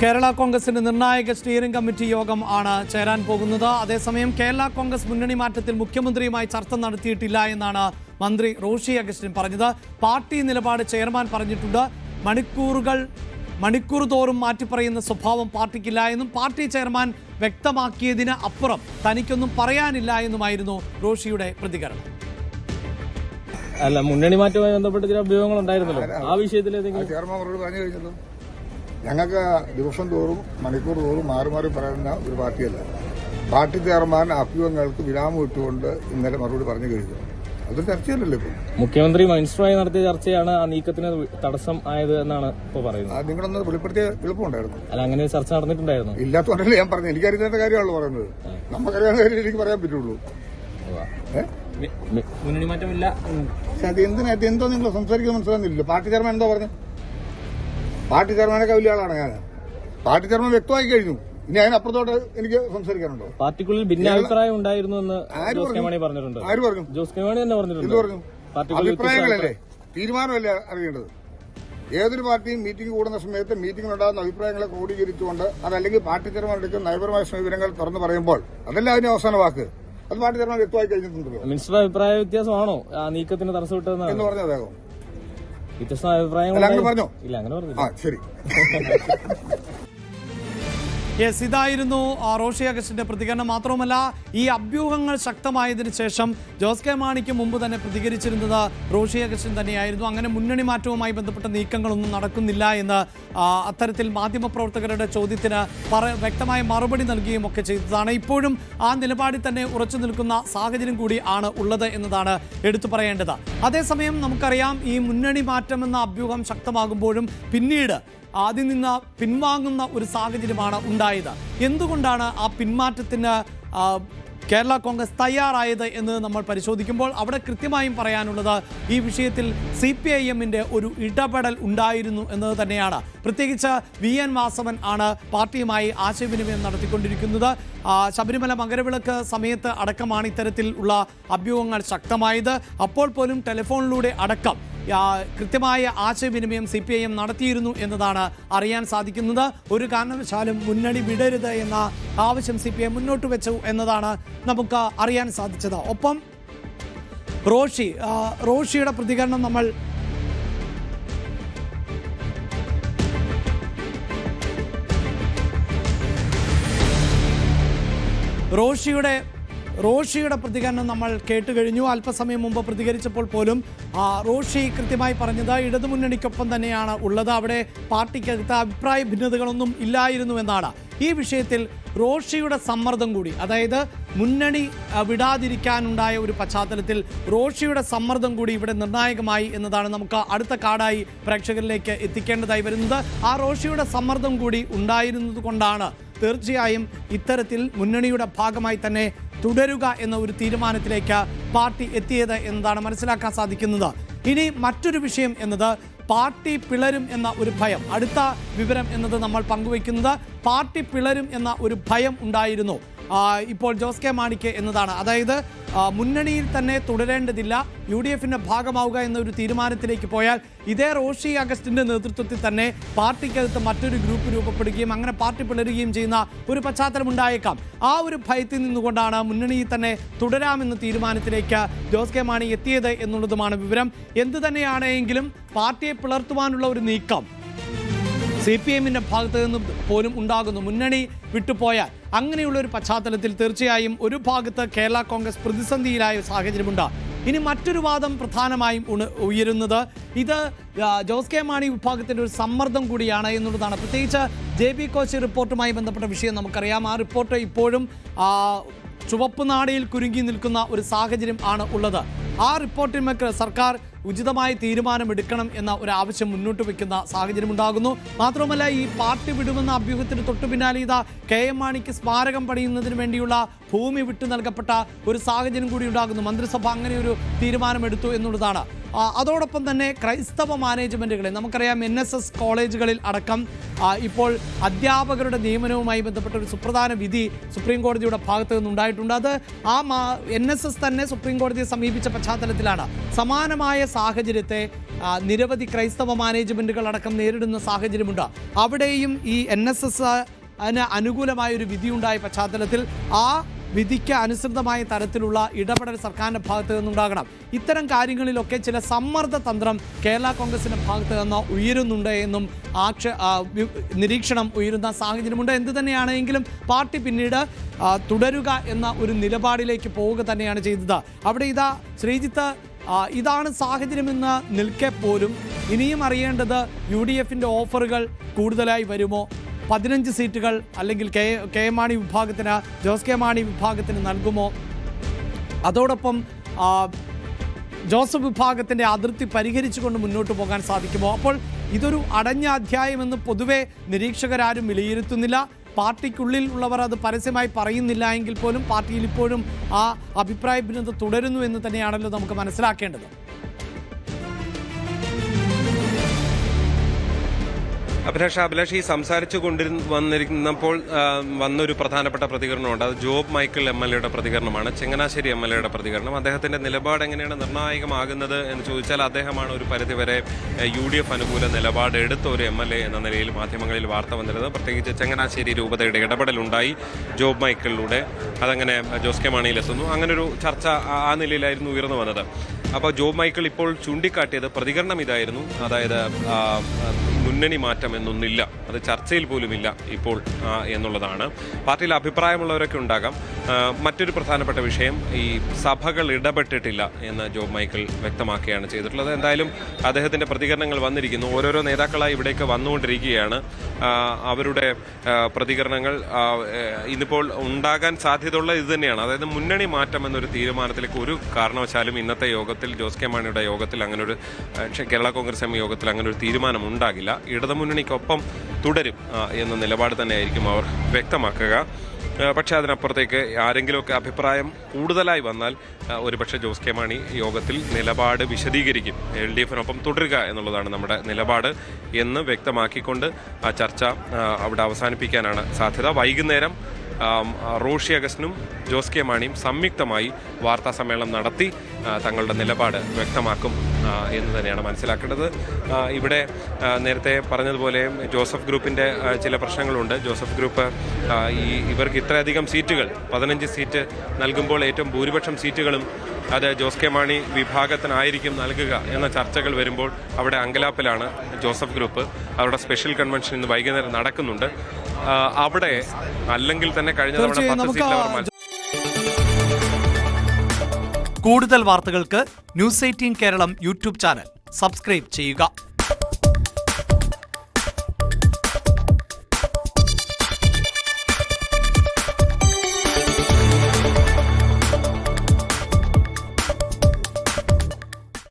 കേരള കോൺഗ്രസിന്റെ നിർണായക steering committee യോഗം ആണ് ചേരാൻ പോകുന്നത്. അതേസമയം കേരള കോൺഗ്രസ് മുന്നണി മാറ്റത്തിൽ മുഖ്യമന്ത്രിയുമായി ചർച്ച നടത്തിയിട്ടില്ല എന്നാണ് മന്ത്രി റോഷി അഗസ്റ്റിൻ പറഞ്ഞത്. പാർട്ടി നിലപാട് ചെയർമാൻ പറഞ്ഞിട്ടുണ്ട്. മണിക്കൂർ തോറും മാറ്റിപ്പറയുന്ന സ്വഭാവം പാർട്ടിക്കില്ല എന്നും പാർട്ടി ചെയർമാൻ വ്യക്തമാക്കിയതിന് അപ്പുറം തനിക്കൊന്നും പറയാനില്ല എന്നുമായിരുന്നു റോഷിയുടെ പ്രതികരണം. അല്ല, മുന്നണി മാറ്റവുമായി ബന്ധപ്പെട്ട് ചില അഭ്യൂഹങ്ങൾ ഉണ്ടായിരുന്നല്ലോ, ആ വിഷയത്തിൽ ചെയർമാൻ പറഞ്ഞു കഴിഞ്ഞല്ലോ. ഞങ്ങൾക്ക് ദിവസം തോറും മണിക്കൂർ തോറും മാറി മാറി പറയുന്ന ഒരു പാർട്ടിയല്ല. പാർട്ടി ചെയർമാൻ അഭ്യൂഹങ്ങൾക്ക് വിരാമം ഇട്ടുകൊണ്ട് ഇന്നലെ മറുപടി പറഞ്ഞു കഴിഞ്ഞു. അതൊരു ചർച്ചയല്ലല്ലോ. ഇപ്പോൾ മുഖ്യമന്ത്രി മിനിസ്റ്ററുമായി നടത്തിയ ചർച്ചയാണ് ആ നീക്കത്തിന് തടസ്സം ആയത് എന്നാണ് ഇപ്പോൾ പറയുന്നത്. നിങ്ങളൊന്ന് വെളിപ്പെടുത്തിയ എളുപ്പമുണ്ടായിരുന്നു. അല്ല, അങ്ങനെ ചർച്ച നടന്നിട്ടുണ്ടായിരുന്നു. ഇല്ലാത്തതുകൊണ്ടല്ലേ ഞാൻ പറഞ്ഞു. എനിക്കറിയാത്ത കാര്യമാണല്ലോ പറയുന്നത്. നമുക്കറിയാവുന്ന കാര്യം എനിക്ക് പറയാൻ പറ്റുള്ളൂ. മുന്നണി മാറ്റമില്ല. പക്ഷെ അത് എന്തോ നിങ്ങൾ സംസാരിക്കാൻ മനസ്സിലാകുന്നില്ല. പാർട്ടി ചെയർമാൻ എന്തോ പറഞ്ഞു? പാർട്ടി ചെയർമാനൊക്കെ വലിയ ആളാണ് ഞാൻ. പാർട്ടി ചെയർമാൻ വ്യക്തമായി കഴിഞ്ഞു. ഇനി അതിനപ്പുറത്തോട്ട് എനിക്ക് സംസാരിക്കാനുണ്ടോ? പാർട്ടിക്കുള്ളിൽ ഭിന്നാഭിപ്രായം ഉണ്ടായിരുന്നു എന്ന് ജോസ് കെ മാണി പറഞ്ഞിട്ടുണ്ട്. ആര് പറഞ്ഞു? ജോസ് കെ മാണി തന്നെ പറഞ്ഞിട്ടുണ്ട്. എന്ത് പറഞ്ഞു? അഭിപ്രായങ്ങളല്ലേ, തീരുമാനമല്ലേ അറിയേണ്ടത്. ഏതൊരു പാർട്ടിയും മീറ്റിംഗ് കൂടുന്ന സമയത്ത് മീറ്റിംഗിലുണ്ടാകുന്ന അഭിപ്രായങ്ങളെ ക്രോഡീകരിച്ചുകൊണ്ട് അതല്ലെങ്കിൽ പാർട്ടി ചെയർമാൻ എടുക്കുന്ന നയപരമായ സമീപനങ്ങൾ തുറന്നു പറയുമ്പോൾ അതല്ല അതിന്റെ അവസാന വാക്ക്. അത് പാർട്ടി ചെയർമാൻ വ്യക്തമായി കഴിഞ്ഞിട്ടുണ്ടല്ലോ. മിനിസ്റ്റർ അഭിപ്രായ വ്യത്യാസമാണോ ആ നീക്കത്തിന് തടസ്സമിട്ടതെന്ന് എന്ന് പറഞ്ഞ അദ്ദേഹം വ്യത്യസ്ത അഭിപ്രായങ്ങൾ അങ്ങനെ പറഞ്ഞോ? ഇല്ല, അങ്ങനെ പറഞ്ഞു. ശരി. ഇതായിരുന്നു റോഷി അഗസ്റ്റിന്റെ പ്രതികരണം. മാത്രവുമല്ല, ഈ അഭ്യൂഹങ്ങൾ ശക്തമായതിനു ശേഷം ജോസ് കെ മാണിക്ക് മുമ്പ് തന്നെ പ്രതികരിച്ചിരുന്നത് റോഷി അഗസ്റ്റിൻ തന്നെയായിരുന്നു. അങ്ങനെ മുന്നണി മാറ്റവുമായി ബന്ധപ്പെട്ട നീക്കങ്ങളൊന്നും നടക്കുന്നില്ല എന്ന് അത്തരത്തിൽ മാധ്യമപ്രവർത്തകരുടെ ചോദ്യത്തിന് വ്യക്തമായ മറുപടി നൽകുകയും ഒക്കെ ചെയ്തതാണ്. ഇപ്പോഴും ആ നിലപാടിൽ തന്നെ ഉറച്ചു നിൽക്കുന്ന സാഹചര്യം കൂടി ആണ് ഉള്ളത് എന്നതാണ് എടുത്തു പറയേണ്ടത്. അതേസമയം നമുക്കറിയാം, ഈ മുന്നണി മാറ്റമെന്ന അഭ്യൂഹം ശക്തമാകുമ്പോഴും പിന്നീട് ആദ്യം നിന്ന് പിൻവാങ്ങുന്ന ഒരു സാഹചര്യമാണ് ഉണ്ടായത്. എന്തുകൊണ്ടാണ് ആ പിന്മാറ്റത്തിന് കേരള കോൺഗ്രസ് തയ്യാറായത് എന്ന് നമ്മൾ പരിശോധിക്കുമ്പോൾ അവിടെ കൃത്യമായും പറയാനുള്ളത് ഈ വിഷയത്തിൽ CPIM-ന്റെ ഒരു ഇടപെടൽ ഉണ്ടായിരുന്നു എന്നത് തന്നെയാണ്. പ്രത്യേകിച്ച് VN വാസവൻ ആണ് പാർട്ടിയുമായി ആശയവിനിമയം നടത്തിക്കൊണ്ടിരിക്കുന്നത്. ശബരിമല മകരവിളക്ക് സമയത്ത് അടക്കമാണ് ഇത്തരത്തിൽ ഉള്ള അഭ്യൂഹങ്ങൾ ശക്തമായത്. അപ്പോൾ പോലും ടെലിഫോണിലൂടെ അടക്കം കൃത്യമായ ആശയവിനിമയം CPIM നടത്തിയിരുന്നു എന്നതാണ് അറിയാൻ സാധിക്കുന്നത്. ഒരു കാരണവശാലും മുന്നണി വിടരുത് എന്ന ആവശ്യം CPIM മുന്നോട്ട് വെച്ചു എന്നതാണ് നമുക്ക് അറിയാൻ സാധിച്ചത്. ഒപ്പം റോഷിയുടെ പ്രതികരണം നമ്മൾ റോഷിയുടെ പ്രതികരണം നമ്മൾ കേട്ടുകഴിഞ്ഞു. അല്പസമയം മുമ്പ് പ്രതികരിച്ചപ്പോൾ പോലും റോഷി കൃത്യമായി പറഞ്ഞത് ഇടതുമുന്നണിക്കൊപ്പം തന്നെയാണ് ഉള്ളത്. അവിടെ പാർട്ടിക്കകത്ത് അഭിപ്രായ ഭിന്നതകളൊന്നും ഇല്ലായിരുന്നു എന്നാണ്. ഈ വിഷയത്തിൽ റോഷിയുടെ സമ്മർദ്ദം കൂടി, അതായത് മുന്നണി വിടാതിരിക്കാനുണ്ടായ ഒരു പശ്ചാത്തലത്തിൽ റോഷിയുടെ സമ്മർദ്ദം കൂടി ഇവിടെ നിർണായകമായി എന്നതാണ് നമുക്ക് അടുത്ത കാർഡായി പ്രേക്ഷകരിലേക്ക് എത്തിക്കേണ്ടതായി വരുന്നത്. ആ റോഷിയുടെ സമ്മർദ്ദം കൂടി ഉണ്ടായിരുന്നത് കൊണ്ടാണ് തീർച്ചയായും ഇത്തരത്തിൽ മുന്നണിയുടെ ഭാഗമായി തന്നെ തുടരുക എന്ന ഒരു തീരുമാനത്തിലേക്ക് പാർട്ടി എത്തിയത് എന്നതാണ് മനസ്സിലാക്കാൻ സാധിക്കുന്നത്. ഇനി മറ്റൊരു വിഷയം എന്നത് പാർട്ടി പിളരും എന്ന ഒരു ഭയം. അടുത്ത വിവരം എന്നത് നമ്മൾ പങ്കുവയ്ക്കുന്നത് പാർട്ടി പിളരും എന്ന ഒരു ഭയം ഉണ്ടായിരുന്നു ഇപ്പോൾ ജോസ് കെ മാണിക്ക് എന്നതാണ്. അതായത് മുന്നണിയിൽ തന്നെ തുടരേണ്ടതില്ല, UDF-ന്റെ ഭാഗമാവുക എന്നൊരു തീരുമാനത്തിലേക്ക് പോയാൽ ഇതേ റോഷി അഗസ്റ്റിന്റെ നേതൃത്വത്തിൽ തന്നെ പാർട്ടിക്കകത്ത് മറ്റൊരു ഗ്രൂപ്പ് രൂപപ്പെടുകയും അങ്ങനെ പാർട്ടി പിളരുകയും ചെയ്യുന്ന ഒരു പശ്ചാത്തലം ഉണ്ടായേക്കാം. ആ ഒരു ഭയത്തിൽ നിന്നുകൊണ്ടാണ് മുന്നണിയിൽ തന്നെ തുടരാമെന്ന തീരുമാനത്തിലേക്ക് ജോസ് കെ മാണി എത്തിയത് എന്നുള്ളതുമാണ് വിവരം. എന്തു തന്നെയാണെങ്കിലും പാർട്ടിയെ പിളർത്തുവാനുള്ള ഒരു നീക്കം CPIM-ന്റെ ഭാഗത്ത് നിന്ന് പോലും ഉണ്ടാകുന്നു. മുന്നണി വിട്ടുപോയാൽ അങ്ങനെയുള്ളൊരു പശ്ചാത്തലത്തിൽ തീർച്ചയായും ഒരു ഭാഗത്ത് കേരള കോൺഗ്രസ് പ്രതിസന്ധിയിലായ സാഹചര്യമുണ്ട്. ഇനി മറ്റൊരു വാദം പ്രധാനമായും ഉയരുന്നത് ഇത് ജോസ് കെ മാണി വിഭാഗത്തിൻ്റെ ഒരു സമ്മർദ്ദം കൂടിയാണ് എന്നുള്ളതാണ്. പ്രത്യേകിച്ച് JB കോശി റിപ്പോർട്ടുമായി ബന്ധപ്പെട്ട വിഷയം നമുക്കറിയാം. ആ റിപ്പോർട്ട് ഇപ്പോഴും ചുവപ്പ് നാടയിൽ കുരുങ്ങി നിൽക്കുന്ന ഒരു സാഹചര്യം ആണ് ഉള്ളത്. ആ റിപ്പോർട്ടിന്മേൽ സർക്കാർ ഉചിതമായ തീരുമാനമെടുക്കണം എന്ന ഒരു ആവശ്യം മുന്നോട്ട് വയ്ക്കുന്ന സാഹചര്യം ഉണ്ടാകുന്നു. മാത്രമല്ല, ഈ പാർട്ടി വിടുമെന്ന അഭ്യൂഹത്തിന് തൊട്ടു പിന്നാലെ KM മാണിക്ക് സ്മാരകം പണിയുന്നതിന് വേണ്ടിയുള്ള ഭൂമി വിട്ടു നൽകപ്പെട്ട ഒരു സാഹചര്യം കൂടി ഉണ്ടാകുന്നു. മന്ത്രിസഭ അങ്ങനെ ഒരു തീരുമാനമെടുത്തു എന്നുള്ളതാണ്. അതോടൊപ്പം തന്നെ ക്രൈസ്തവ മാനേജ്മെൻറ്റുകളെ നമുക്കറിയാം, NSS കോളേജുകളിൽ അടക്കം ഇപ്പോൾ അധ്യാപകരുടെ നിയമനവുമായി ബന്ധപ്പെട്ട ഒരു സുപ്രധാന വിധി സുപ്രീം കോടതിയുടെ ഭാഗത്ത് നിന്നുണ്ടായിട്ടുണ്ട്. അത് NSS തന്നെ സുപ്രീം കോടതിയെ സമീപിച്ച പശ്ചാത്തലത്തിലാണ്. സമാനമായ സാഹചര്യത്തെ നിരവധി ക്രൈസ്തവ മാനേജ്മെൻറ്റുകൾ അടക്കം നേരിടുന്ന സാഹചര്യമുണ്ട്. അവിടെയും ഈ NSS അനുകൂലമായൊരു വിധിയുണ്ടായ പശ്ചാത്തലത്തിൽ ആ വിധിക്ക് അനുസൃതമായ തരത്തിലുള്ള ഇടപെടൽ സർക്കാരിൻ്റെ ഭാഗത്ത് നിന്നുണ്ടാകണം. ഇത്തരം കാര്യങ്ങളിലൊക്കെ ചില സമ്മർദ്ദ തന്ത്രം കേരള കോൺഗ്രസിൻ്റെ ഭാഗത്ത് നിന്ന് ഉയരുന്നുണ്ട് എന്നും നിരീക്ഷണം ഉയരുന്ന സാഹചര്യമുണ്ട്. എന്ത് തന്നെയാണെങ്കിലും പാർട്ടി പിന്നീട് തുടരുക എന്ന ഒരു നിലപാടിലേക്ക് പോവുക തന്നെയാണ് ചെയ്തത്. അവിടെ ശ്രീജിത്ത്, ഇതാണ് സാഹചര്യമെന്ന് നിൽക്കെ പോലും ഇനിയും അറിയേണ്ടത് UDFിൻ്റെ ഓഫറുകൾ കൂടുതലായി വരുമോ, 15 സീറ്റുകൾ അല്ലെങ്കിൽ കെ മാണി വിഭാഗത്തിന്, ജോസ് കെ മാണി വിഭാഗത്തിന് നൽകുമോ, അതോടൊപ്പം ജോസഫ് വിഭാഗത്തിൻ്റെ അതിർത്തി പരിഹരിച്ചുകൊണ്ട് മുന്നോട്ട് പോകാൻ സാധിക്കുമോ? അപ്പോൾ ഇതൊരു അടഞ്ഞ അധ്യായമെന്ന് പൊതുവെ നിരീക്ഷകരാരും വിലയിരുത്തുന്നില്ല. പാർട്ടിക്കുള്ളിൽ ഉള്ളവർ അത് പരസ്യമായി പറയുന്നില്ല എങ്കിൽ പോലും പാർട്ടിയിൽ ഇപ്പോഴും ആ അഭിപ്രായ ഭിന്നത തുടരുന്നു എന്ന് തന്നെയാണല്ലോ നമുക്ക് മനസ്സിലാക്കേണ്ടത്. അഭിലാഷ് ഈ സംസാരിച്ചു വന്നിരുന്നപ്പോൾ വന്നൊരു പ്രധാനപ്പെട്ട പ്രതികരണമുണ്ട്. അത് ജോബ് മൈക്കിൾ MLA പ്രതികരണമാണ്, ചങ്ങനാശ്ശേരി MLA പ്രതികരണം. അദ്ദേഹത്തിന്റെ നിലപാട് എങ്ങനെയാണ് നിർണായകമാകുന്നത് എന്ന് ചോദിച്ചാൽ അദ്ദേഹമാണ് ഒരു പരിധിവരെ UDF അനുകൂല നിലപാട് എടുത്ത ഒരു MLA എന്ന നിലയിൽ മാധ്യമങ്ങളിൽ വാർത്ത വന്നിരുന്നത്. പ്രത്യേകിച്ച് ചങ്ങനാശ്ശേരി രൂപതയുടെ ഇടപെടലുണ്ടായി ജോബ് മൈക്കിളിലൂടെ, അതങ്ങനെ ജോസ് കെ മാണിയിലെത്തുന്നു. അങ്ങനൊരു ചർച്ച ആ നിലയിലായിരുന്നു ഉയർന്നു വന്നത്. അപ്പോൾ ജോബ് മൈക്കിൾ ഇപ്പോൾ ചൂണ്ടിക്കാട്ടിയത് പ്രതികരണം ഇതായിരുന്നു, അതായത് മുന്നണി മാറ്റം എന്നൊന്നില്ല, അത് ചർച്ചയിൽ പോലുമില്ല ഇപ്പോൾ എന്നുള്ളതാണ്. പാർട്ടിയിൽ അഭിപ്രായമുള്ളവരൊക്കെ ഉണ്ടാകാം. മറ്റൊരു പ്രധാനപ്പെട്ട വിഷയം, ഈ സഭകൾ ഇടപെട്ടിട്ടില്ല എന്ന് ജോബ് മൈക്കിൾ വ്യക്തമാക്കുകയാണ് ചെയ്തിട്ടുള്ളത്. എന്തായാലും അദ്ദേഹത്തിൻ്റെ പ്രതികരണങ്ങൾ വന്നിരിക്കുന്നു. ഓരോരോ നേതാക്കളായി ഇവിടേക്ക് വന്നുകൊണ്ടിരിക്കുകയാണ്. അവരുടെ പ്രതികരണങ്ങൾ ഇന്നിപ്പോൾ ഉണ്ടാകാൻ സാധ്യതയുള്ള ഇത് തന്നെയാണ്. അതായത് മുന്നണി മാറ്റം എന്നൊരു തീരുമാനത്തിലേക്ക് ഒരു കാരണവശാലും ഇന്നത്തെ യോഗത്തിൽ, ജോസ് കെ മാണിയുടെ യോഗത്തിൽ അങ്ങനൊരു, കേരള കോൺഗ്രസ് എം യോഗത്തിൽ അങ്ങനൊരു തീരുമാനം ഉണ്ടാകില്ല. ഇടതുമുന്നണിക്കൊപ്പം തുടരും എന്ന നിലപാട് തന്നെയായിരിക്കും അവർ വ്യക്തമാക്കുക. പക്ഷേ അതിനപ്പുറത്തേക്ക് ആരെങ്കിലുമൊക്കെ അഭിപ്രായം കൂടുതലായി വന്നാൽ ഒരുപക്ഷെ ജോസ് കെ മാണി യോഗത്തിൽ നിലപാട് വിശദീകരിക്കും. LDFിനൊപ്പം തുടരുക എന്നുള്ളതാണ് നമ്മുടെ നിലപാട് എന്ന് വ്യക്തമാക്കിക്കൊണ്ട് ആ ചർച്ച അവിടെ അവസാനിപ്പിക്കാനാണ് സാധ്യത. വൈകുന്നേരം റോഷി അഗസ്റ്റിനും ജോസ് കെ മാണിയും സംയുക്തമായി വാർത്താ സമ്മേളനം നടത്തി തങ്ങളുടെ നിലപാട് വ്യക്തമാക്കും എന്ന് തന്നെയാണ് മനസ്സിലാക്കേണ്ടത്. ഇവിടെ നേരത്തെ പറഞ്ഞതുപോലെ ജോസഫ് ഗ്രൂപ്പിൻ്റെ ചില പ്രശ്നങ്ങളുണ്ട്. ജോസഫ് ഗ്രൂപ്പ് ഇവർക്ക് ഇത്രയധികം സീറ്റുകൾ, 15 സീറ്റ് നൽകുമ്പോൾ ഏറ്റവും ഭൂരിപക്ഷം സീറ്റുകളും അത് ജോസ് കെ മാണി വിഭാഗത്തിനായിരിക്കും നൽകുക എന്ന ചർച്ചകൾ വരുമ്പോൾ അവിടെ അങ്കലാപ്പിലാണ് ജോസഫ് ഗ്രൂപ്പ്. അവരുടെ സ്പെഷ്യൽ കൺവെൻഷൻ ഇന്ന് വൈകുന്നേരം നടക്കുന്നുണ്ട്. അവിടെ അല്ലെങ്കിൽ തന്നെ കഴിഞ്ഞ തവണ 10 സീറ്റ്. കൂടുതൽ വാർത്തകൾക്ക് News 18 Keralam YouTube channel subscribe ചെയ്യുക.